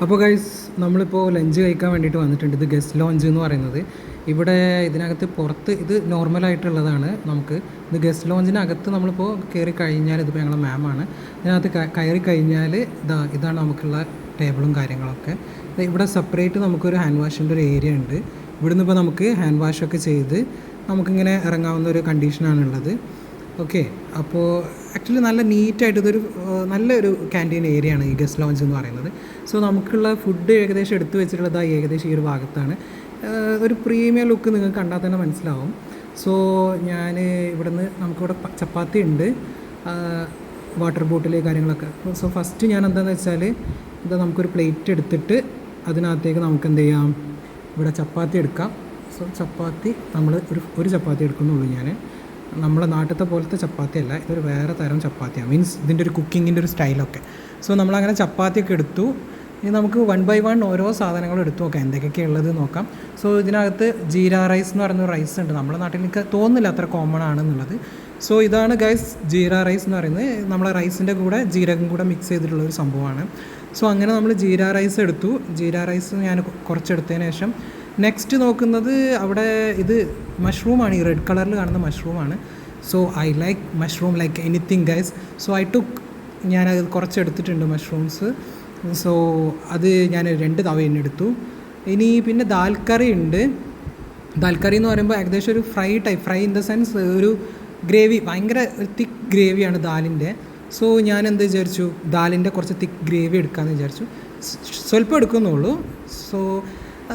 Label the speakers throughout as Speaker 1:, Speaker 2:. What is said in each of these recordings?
Speaker 1: അപ്പോൾ ഗൈസ് നമ്മളിപ്പോൾ ലഞ്ച് കഴിക്കാൻ വേണ്ടിയിട്ട് വന്നിട്ടുണ്ട്. ഇത് ഗസ്റ്റ് ലോഞ്ച് എന്ന് പറയുന്നത്. ഇവിടെ ഇതിനകത്ത് പുറത്ത് ഇത് നോർമലായിട്ടുള്ളതാണ്. നമുക്ക് ഇത് ഗസ്റ്റ് ലോഞ്ചിനകത്ത് നമ്മളിപ്പോൾ കയറി കഴിഞ്ഞാൽ, ഇതിപ്പോൾ ഞങ്ങളുടെ മാമാണ്, ഇതിനകത്ത് കയറി കഴിഞ്ഞാൽ ഇതാണ് നമുക്കുള്ള ടേബിളും കാര്യങ്ങളൊക്കെ. ഇവിടെ സെപ്പറേറ്റ് നമുക്കൊരു ഹാൻഡ് വാഷിൻ്റെ ഒരു ഏരിയ ഉണ്ട്. ഇവിടുന്ന് ഇപ്പോൾ നമുക്ക് ഹാൻഡ് വാഷൊക്കെ ചെയ്ത് നമുക്കിങ്ങനെ ഇറങ്ങാവുന്ന ഒരു കണ്ടീഷനാണുള്ളത്. ഓക്കെ, അപ്പോൾ ആക്ച്വലി നല്ല നീറ്റായിട്ട് ഇതൊരു നല്ലൊരു ക്യാൻറ്റീൻ ഏരിയ ആണ് ഈ ഗസ്റ്റ് ലോഞ്ച് എന്ന് പറയുന്നത്. സോ നമുക്കുള്ള ഫുഡ് ഏകദേശം എടുത്തു വെച്ചിട്ടുള്ളത് ഏകദേശം ഈ ഒരു ഭാഗത്താണ്. ഒരു പ്രീമിയം ലുക്ക് നിങ്ങൾക്ക് കണ്ടാൽ തന്നെ മനസ്സിലാവും. സോ ഞാൻ ഇവിടുന്ന് നമുക്കിവിടെ ചപ്പാത്തി ഉണ്ട്, വാട്ടർ ബോട്ടിൽ കാര്യങ്ങളൊക്കെ. സോ ഫസ്റ്റ് ഞാൻ എന്താണെന്ന് വെച്ചാൽ ഇത് നമുക്കൊരു പ്ലേറ്റ് എടുത്തിട്ട് അതിനകത്തേക്ക് നമുക്ക് എന്ത് ചെയ്യാം, ഇവിടെ ചപ്പാത്തി എടുക്കാം. സോ ചപ്പാത്തി നമ്മൾ ഒരു ചപ്പാത്തി എടുക്കുന്നുള്ളൂ. ഞാൻ നമ്മളെ നാട്ടിലത്തെ പോലത്തെ ചപ്പാത്തി അല്ല, ഇതൊരു വേറെ തരം ചപ്പാത്തിയാണ്. മീൻസ് ഇതിൻ്റെ ഒരു കുക്കിങ്ങിൻ്റെ ഒരു സ്റ്റൈലൊക്കെ. സോ നമ്മളങ്ങനെ ചപ്പാത്തിയൊക്കെ എടുത്തു. ഇനി നമുക്ക് 1 by 1 ഓരോ സാധനങ്ങളും എടുത്തു നോക്കാം, എന്തൊക്കെയാണ് ഉള്ളത് നോക്കാം. സോ ഇതിനകത്ത് ജീര റൈസ് എന്ന് പറയുന്ന റൈസ് ഉണ്ട്. നമ്മുടെ നാട്ടിൽ എനിക്ക് തോന്നുന്നില്ല അത്ര കോമൺ ആണെന്നുള്ളത്. സോ ഇതാണ് ഗൈസ് ജീര റൈസ് എന്ന് പറയുന്നത്. നമ്മളെ റൈസിൻ്റെ കൂടെ ജീരകം കൂടെ മിക്സ് ചെയ്തിട്ടുള്ളൊരു സംഭവമാണ്. സോ അങ്ങനെ നമ്മൾ ജീര റൈസ് എടുത്തു. ജീര റൈസ് ഞാൻ കുറച്ചെടുത്തതിന് ശേഷം നെക്സ്റ്റ് നോക്കുന്നത് അവിടെ ഇത് മഷ്റൂമാണ്, ഈ റെഡ് കളറിൽ കാണുന്ന മഷ്റൂമാണ്. So I like mushroom like anything guys. So ഞാനത് കുറച്ചെടുത്തിട്ടുണ്ട് മഷ്റൂംസ്. സോ അത് ഞാൻ 2 തവ എടുത്തു. ഇനി പിന്നെ ദാൽ കറി ഉണ്ട്. ദാൽ കറി എന്ന് പറയുമ്പോൾ ഏകദേശം ഒരു ഫ്രൈ ഇൻ ദ സെൻസ് ഒരു ഗ്രേവി, ഭയങ്കര തിക്ക് ഗ്രേവിയാണ് ദാലിൻ്റെ. സോ ഞാൻ എന്ത് വിചാരിച്ചു, ദാലിൻ്റെ കുറച്ച് തിക്ക് ഗ്രേവി എടുക്കാമെന്ന് വിചാരിച്ചു. സ്വല്പം എടുക്കുന്നുള്ളൂ. സോ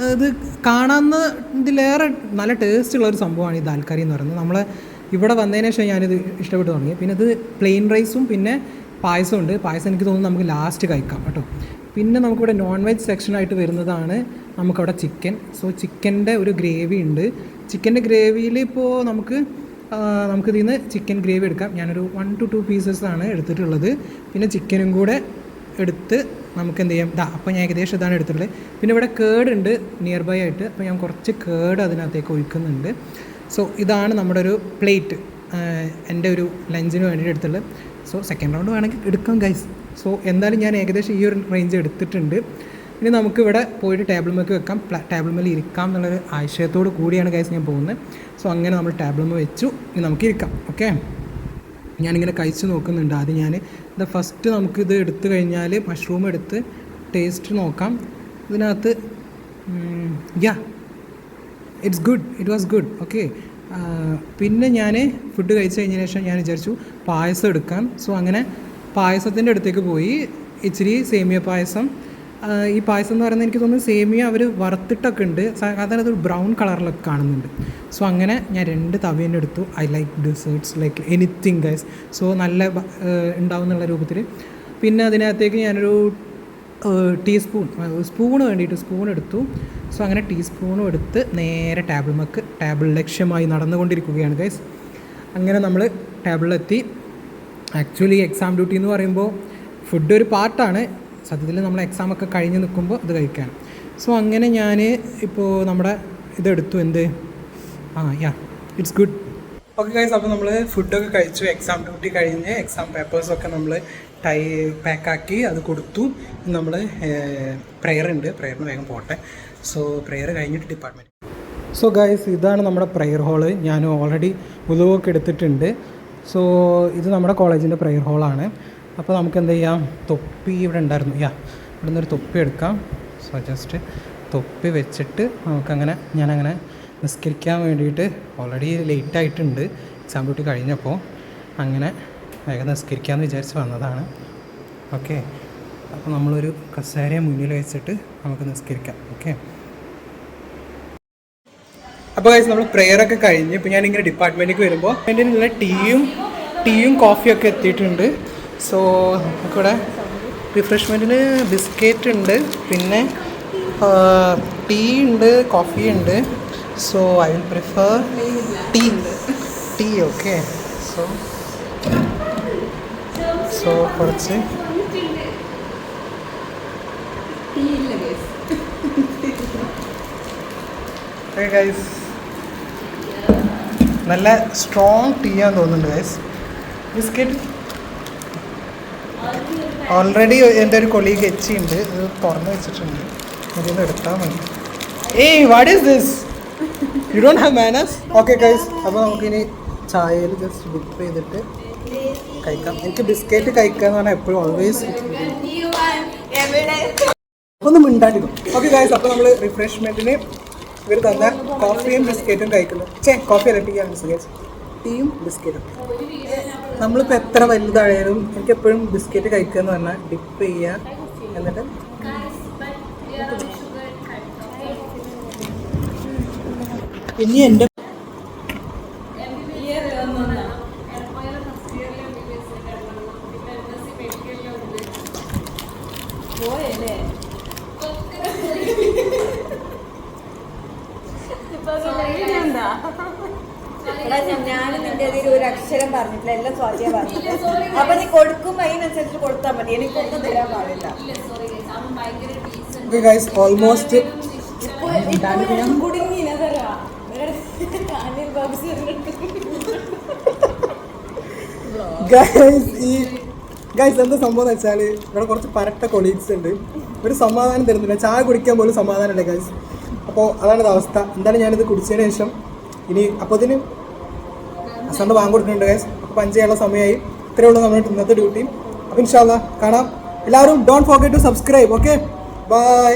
Speaker 1: അത് കാണാവുന്നതിലേറെ നല്ല ടേസ്റ്റുള്ളൊരു സംഭവമാണ് ഈ ദാൽ കറി എന്ന് പറയുന്നത്. നമ്മൾ ഇവിടെ വന്നതിന് ശേഷം ഞാനിത് ഇഷ്ടപ്പെട്ടു തുടങ്ങി. പിന്നെ ഇത് പ്ലെയിൻ റൈസും പിന്നെ പായസം ഉണ്ട്. പായസം എനിക്ക് തോന്നുന്നു നമുക്ക് ലാസ്റ്റ് കഴിക്കാം കേട്ടോ. പിന്നെ നമുക്കിവിടെ നോൺ വെജ് സെക്ഷനായിട്ട് വരുന്നതാണ് നമുക്കവിടെ ചിക്കൻ. സോ ചിക്കൻ്റെ ഒരു ഗ്രേവി ഉണ്ട്. ചിക്കൻ്റെ ഗ്രേവിയിൽ ഇപ്പോൾ നമുക്കിതിൽ നിന്ന് ചിക്കൻ ഗ്രേവി എടുക്കാം. ഞാനൊരു 1 to 2 പീസസാണ് എടുത്തിട്ടുള്ളത്. പിന്നെ ചിക്കനും കൂടെ എടുത്ത് നമുക്ക് എന്ത് ചെയ്യാം. അപ്പോൾ ഞാൻ ഏകദേശം ഇതാണ് എടുത്തിട്ടുള്ളത്. പിന്നെ ഇവിടെ കേടുണ്ട് നിയർ ബൈ ആയിട്ട്. അപ്പോൾ ഞാൻ കുറച്ച് കേട് അതിനകത്തേക്ക് ഒഴിക്കുന്നുണ്ട്. സോ ഇതാണ് നമ്മുടെ ഒരു പ്ലേറ്റ്, എൻ്റെ ഒരു ലഞ്ചിന് വേണ്ടിയിട്ട് എടുത്തിട്ടുള്ളത്. സോ സെക്കൻഡ് റൗണ്ട് വേണമെങ്കിൽ എടുക്കാം ഗൈസ്. സോ എന്തായാലും ഞാൻ ഏകദേശം ഈ ഒരു റേഞ്ച് എടുത്തിട്ടുണ്ട്. ഇനി നമുക്കിവിടെ പോയിട്ട് ടേബിൾ മേക്ക് വെക്കാം, ടേബിൾ മേൽ ഇരിക്കാം എന്നുള്ളൊരു ആശയത്തോട് കൂടിയാണ് ഗൈസ് ഞാൻ പോകുന്നത്. സോ അങ്ങനെ നമ്മൾ ടേബിൾ മേൽ വെച്ചു. ഇനി നമുക്ക് ഇരിക്കാം. ഓക്കെ, ഞാനിങ്ങനെ കഴിച്ച് നോക്കുന്നുണ്ട്. ആദ്യം ഞാൻ ഫസ്റ്റ് നമുക്കിത് എടുത്തു കഴിഞ്ഞാൽ മഷ്റൂം എടുത്ത് ടേസ്റ്റ് നോക്കാം. ഇതിനകത്ത് ഇറ്റ് വാസ് ഗുഡ്. ഓക്കെ, പിന്നെ ഞാൻ ഫുഡ് കഴിച്ച് കഴിഞ്ഞതിന് ശേഷം ഞാൻ വിചാരിച്ചു പായസം എടുക്കാൻ. സോ അങ്ങനെ പായസത്തിൻ്റെ അടുത്തേക്ക് പോയി. ഇച്ചിരി സേമിയ പായസം. ഈ പായസം എന്ന് പറയുന്നത് എനിക്ക് തോന്നുന്നു സേമിയ അവർ വറുത്തിട്ടൊക്കെ ഉണ്ട്. സാധാരണ അതൊരു ബ്രൗൺ കളറിലൊക്കെ കാണുന്നുണ്ട്. സോ അങ്ങനെ ഞാൻ 2 തവ എടുത്തു. I like deserts like anything guys. So നല്ല ഉണ്ടാവും എന്നുള്ള രൂപത്തിൽ. പിന്നെ അതിനകത്തേക്ക് ഞാനൊരു സ്പൂണ് വേണ്ടിയിട്ട് സ്പൂൺ എടുത്തു. സോ അങ്ങനെ ടീസ്പൂണും എടുത്ത് നേരെ ടേബിൾ ലക്ഷ്യമായി നടന്നുകൊണ്ടിരിക്കുകയാണ് ഗൈസ്. അങ്ങനെ നമ്മൾ ടേബിളിലെത്തി. ആക്ച്വലി എക്സാം ഡ്യൂട്ടി എന്ന് പറയുമ്പോൾ ഫുഡ് ഒരു പാർട്ടാണ്. സത്യത്തിൽ നമ്മൾ എക്സാമൊക്കെ കഴിഞ്ഞ് നിൽക്കുമ്പോൾ അത് കഴിക്കാൻ. സോ അങ്ങനെ ഞാൻ ഇപ്പോൾ നമ്മുടെ ഇതെടുത്തു. It's good. ഓക്കെ ഗൈസ്, അപ്പോൾ നമ്മൾ ഫുഡൊക്കെ കഴിച്ചു. എക്സാം ഡ്യൂട്ടി കഴിഞ്ഞ് എക്സാം പേപ്പേഴ്സൊക്കെ നമ്മൾ പാക്കാക്കി അത് കൊടുത്തു. നമ്മൾ പ്രയറുണ്ട്, പ്രയറിന് വേഗം പോട്ടെ. സോ പ്രയർ കഴിഞ്ഞിട്ട് ഡിപ്പാർട്ട്മെൻറ്റ്. സോ ഗൈസ്, ഇതാണ് നമ്മുടെ പ്രയർ ഹോള്. ഞാൻ ഓൾറെഡി ഉദവൊക്കെ എടുത്തിട്ടുണ്ട്. സോ ഇത് നമ്മുടെ കോളേജിൻ്റെ പ്രയർ ഹോളാണ്. അപ്പോൾ നമുക്ക് എന്ത് ചെയ്യാം, തൊപ്പി ഇവിടെ ഉണ്ടായിരുന്നു. ഇവിടെ നിന്നൊരു തൊപ്പി എടുക്കാം. സോ ജസ്റ്റ് തൊപ്പി വെച്ചിട്ട് നമുക്കങ്ങനെ ഞാനങ്ങനെ നിസ്കരിക്കാൻ വേണ്ടിയിട്ട് ഓൾറെഡി ലേറ്റായിട്ടുണ്ട് എക്സാം ഡ്യൂട്ടി കഴിഞ്ഞപ്പോൾ. അങ്ങനെ വേഗം നിസ്കരിക്കാമെന്ന് വിചാരിച്ച് വന്നതാണ്. ഓക്കെ, അപ്പോൾ നമ്മളൊരു കസേരയെ മുന്നിൽ വെച്ചിട്ട് നമുക്ക് നിസ്കരിക്കാം. ഓക്കെ, അപ്പോൾ ഗൈസ് നമ്മൾ പ്രെയറൊക്കെ കഴിഞ്ഞ് ഇപ്പോൾ ഞാനിങ്ങനെ ഡിപ്പാർട്ട്മെൻറ്റിലേക്ക് വരുമ്പോൾ എൻ്റെ ഉള്ള ടീയും കോഫിയൊക്കെ എത്തിയിട്ടുണ്ട്. സോ നമുക്കിവിടെ റിഫ്രഷ്മെൻറ്റിന് ബിസ്ക്കറ്റ് ഉണ്ട്, പിന്നെ ടീ ഉണ്ട്, കോഫി ഉണ്ട്. So I will prefer tea. Okay, so കുറച്ച് ഗൈസ് നല്ല സ്ട്രോങ് ടീ ആണെന്ന് തോന്നുന്നുണ്ട് ഗൈസ്. ബിസ്ക്കറ്റ് ഓൾറെഡി എൻ്റെ ഒരു കൊളീഗ് എച്ചിയുണ്ട്, ഇത് തുറന്ന് വെച്ചിട്ടുണ്ട്, ഇതിൽ എടുത്താൽ മതി. ഏയ് what is this, you don't have manners. Okay guys, അപ്പോൾ നമുക്കിനി ചായയിൽ ജസ്റ്റ് ഡിപ്പ് ചെയ്തിട്ട് കഴിക്കാം. എനിക്ക് ബിസ്ക്കറ്റ് കഴിക്കുക എന്ന് പറഞ്ഞാൽ എപ്പോഴും ഓൾവേസ് ഒന്ന് മിണ്ടാണ്ടിക്കും. ഓക്കെ ഗൈസ്, അപ്പോൾ നമ്മൾ റിഫ്രഷ്മെൻറ്റിന് ഇവർ തന്ന കോഫിയും ബിസ്ക്കറ്റും കഴിക്കുന്നു. കോഫി അല്ല, ടീ ആണ് ഗൈസ്, ടീയും ബിസ്ക്കറ്റും. നമ്മളിപ്പോൾ എത്ര വലുതായാലും എനിക്ക് എപ്പോഴും ബിസ്ക്കറ്റ് കഴിക്കുക എന്ന് പറഞ്ഞാൽ ഡിപ്പ് ചെയ്യുക, എന്നിട്ട് ഇനി എൻ്റെ
Speaker 2: ഞാനും നിന്റെ ഒരു അക്ഷരം പറഞ്ഞിട്ടില്ല, എല്ലാം സ്വാധീനം പറഞ്ഞില്ല. അപ്പൊ നീ കൊടുക്കുമ്പോ അതിനനുസരിച്ച് കൊടുത്താൽ മതി, എനിക്കൊന്നും തരാൻ പാടില്ല.
Speaker 1: ഓൾമോസ്റ്റ് എന്താ സംഭവം എന്ന് വെച്ചാൽ ഇവിടെ കുറച്ച് പരട്ട കൊളീഗ്സ് ഉണ്ട്, ഒരു സമാധാനം തരുന്നില്ല, ചായ കുടിക്കാൻ പോലും സമാധാനം ഉണ്ട് ഗൈസ്. അപ്പോൾ അതാണ് അവസ്ഥ. എന്തായാലും ഞാനിത് കുടിച്ചതിന് ശേഷം ഇനി അപ്പോൾ ഇതിന് അസണ്ട് വാങ്ങി കൊടുക്കുന്നുണ്ട് ഗൈസ്. അപ്പോൾ 5 ചെയ്യാനുള്ള സമയമായി. ഇത്രയേ ഉള്ളൂ നമ്മുടെ ഇന്നത്തെ ഡ്യൂട്ടി. അപ്പോൾ ഇൻഷാ അല്ലാഹ് കാണാം. എല്ലാവരും don't forget to subscribe. Okay, by.